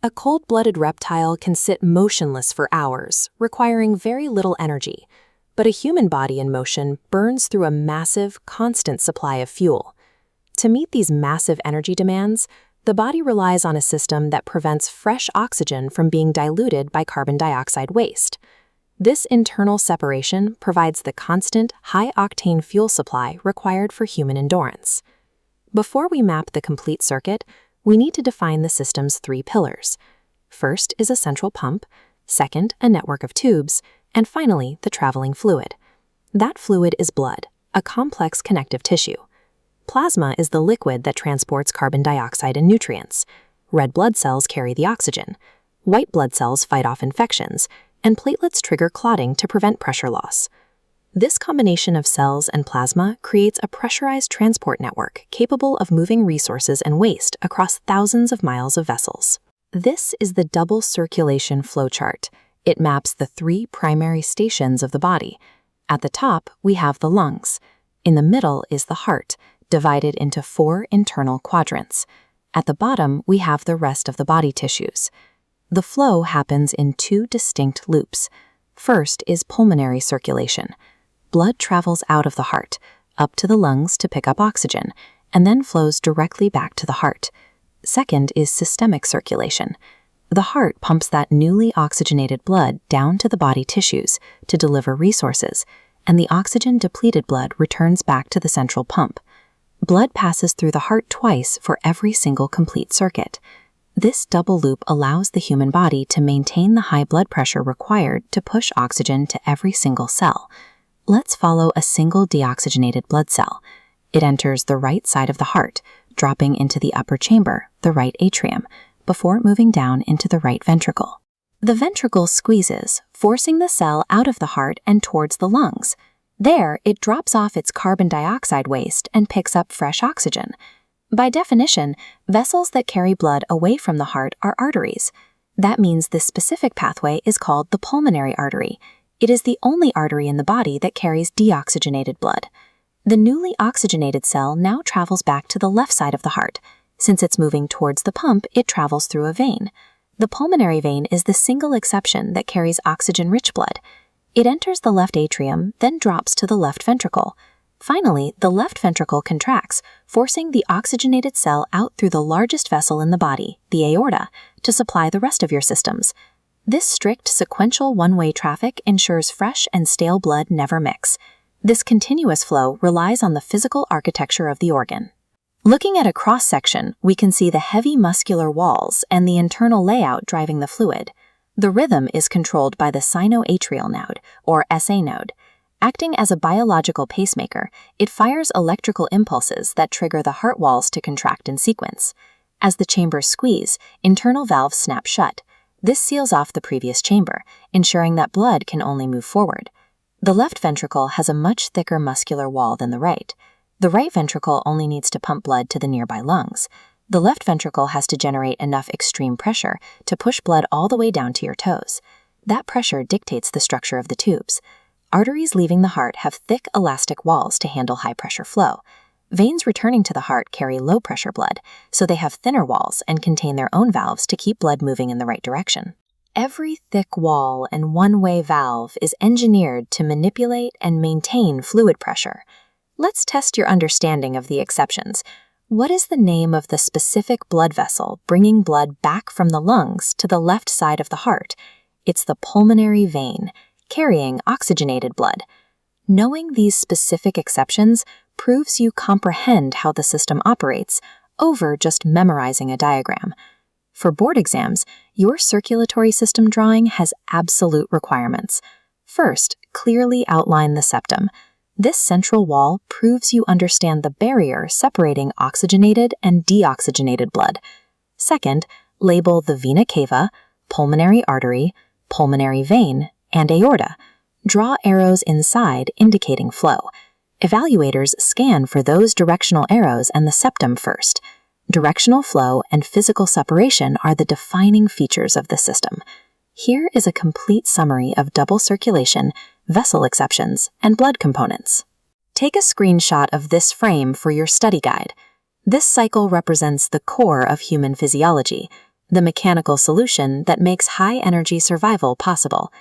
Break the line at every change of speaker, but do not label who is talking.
A cold-blooded reptile can sit motionless for hours, requiring very little energy, but a human body in motion burns through a massive, constant supply of fuel. To meet these massive energy demands, the body relies on a system that prevents fresh oxygen from being diluted by carbon dioxide waste. This internal separation provides the constant, high-octane fuel supply required for human endurance. Before we map the complete circuit, we need to define the system's three pillars. First is a central pump, second, a network of tubes, and finally, the traveling fluid. That fluid is blood, a complex connective tissue. Plasma is the liquid that transports carbon dioxide and nutrients. Red blood cells carry the oxygen. White blood cells fight off infections, and platelets trigger clotting to prevent pressure loss. This combination of cells and plasma creates a pressurized transport network capable of moving resources and waste across thousands of miles of vessels. This is the double circulation flowchart. It maps the three primary stations of the body. At the top, we have the lungs. In the middle is the heart, divided into 4 internal quadrants. At the bottom, we have the rest of the body tissues. The flow happens in 2 distinct loops. First is pulmonary circulation. Blood travels out of the heart, up to the lungs to pick up oxygen, and then flows directly back to the heart. Second is systemic circulation. The heart pumps that newly oxygenated blood down to the body tissues to deliver resources, and the oxygen-depleted blood returns back to the central pump. Blood passes through the heart twice for every single complete circuit. This double loop allows the human body to maintain the high blood pressure required to push oxygen to every single cell. Let's follow a single deoxygenated blood cell. It enters the right side of the heart, dropping into the upper chamber, the right atrium, before moving down into the right ventricle. The ventricle squeezes, forcing the cell out of the heart and towards the lungs. There, it drops off its carbon dioxide waste and picks up fresh oxygen. By definition, vessels that carry blood away from the heart are arteries. That means this specific pathway is called the pulmonary artery. It is the only artery in the body that carries deoxygenated blood. The newly oxygenated cell now travels back to the left side of the heart. Since it's moving towards the pump, it travels through a vein. The pulmonary vein is the single exception that carries oxygen-rich blood. It enters the left atrium, then drops to the left ventricle. Finally, the left ventricle contracts, forcing the oxygenated cell out through the largest vessel in the body, the aorta, to supply the rest of your systems. This strict sequential one-way traffic ensures fresh and stale blood never mix. This continuous flow relies on the physical architecture of the organ. Looking at a cross-section, we can see the heavy muscular walls and the internal layout driving the fluid. The rhythm is controlled by the sinoatrial node, or SA node. Acting as a biological pacemaker, it fires electrical impulses that trigger the heart walls to contract in sequence. As the chambers squeeze, internal valves snap shut. This seals off the previous chamber, ensuring that blood can only move forward. The left ventricle has a much thicker muscular wall than the right. The right ventricle only needs to pump blood to the nearby lungs. The left ventricle has to generate enough extreme pressure to push blood all the way down to your toes. That pressure dictates the structure of the tubes. Arteries leaving the heart have thick elastic walls to handle high-pressure flow. Veins returning to the heart carry low-pressure blood, so they have thinner walls and contain their own valves to keep blood moving in the right direction. Every thick wall and one-way valve is engineered to manipulate and maintain fluid pressure. Let's test your understanding of the exceptions. What is the name of the specific blood vessel bringing blood back from the lungs to the left side of the heart? It's the pulmonary vein, carrying oxygenated blood. Knowing these specific exceptions proves you comprehend how the system operates over just memorizing a diagram. For board exams, your circulatory system drawing has absolute requirements. First, clearly outline the septum. This central wall proves you understand the barrier separating oxygenated and deoxygenated blood. Second, label the vena cava, pulmonary artery, pulmonary vein, and aorta. Draw arrows inside indicating flow. Evaluators scan for those directional arrows and the septum first. Directional flow and physical separation are the defining features of the system. Here is a complete summary of double circulation, vessel exceptions, and blood components. Take a screenshot of this frame for your study guide. This cycle represents the core of human physiology. the mechanical solution that makes high-energy survival possible.